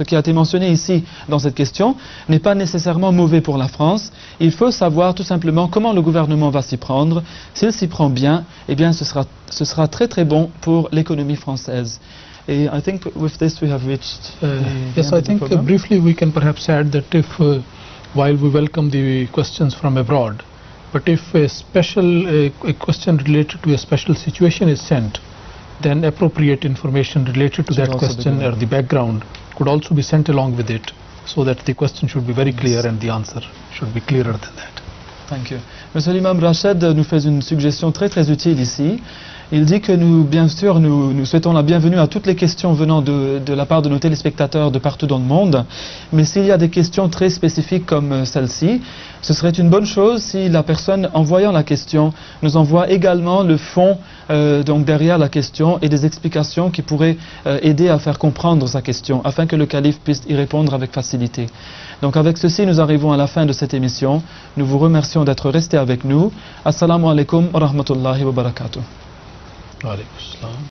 qui a été mentionné ici dans cette question n'est pas nécessairement mauvais pour la France. Il faut savoir tout simplement comment le gouvernement va s'y prendre. S'il s'y prend bien, eh bien ce sera très très bon pour l'économie française. Et I think with this we have reached yes, I think briefly we can perhaps add that if while we welcome the questions from abroad, but if a question related to a special situation is sent, then appropriate information related to that question or the background could also be sent along with it, so that the question should be very clear and the answer should be clearer than that. Thank you. Monsieur l'imam Rached nous fait une suggestion très très utile ici. Il dit que bien sûr, nous souhaitons la bienvenue à toutes les questions venant de la part de nos téléspectateurs de partout dans le monde. Mais s'il y a des questions très spécifiques comme celle-ci, ce serait une bonne chose si la personne envoyant la question nous envoie également le fond donc derrière la question et des explications qui pourraient aider à faire comprendre sa question afin que le calife puisse y répondre avec facilité. Donc avec ceci, nous arrivons à la fin de cette émission. Nous vous remercions d'être restés avec nous. Assalamu alaikum wa rahmatullahi wa barakatuh. Wa alaykum assalam.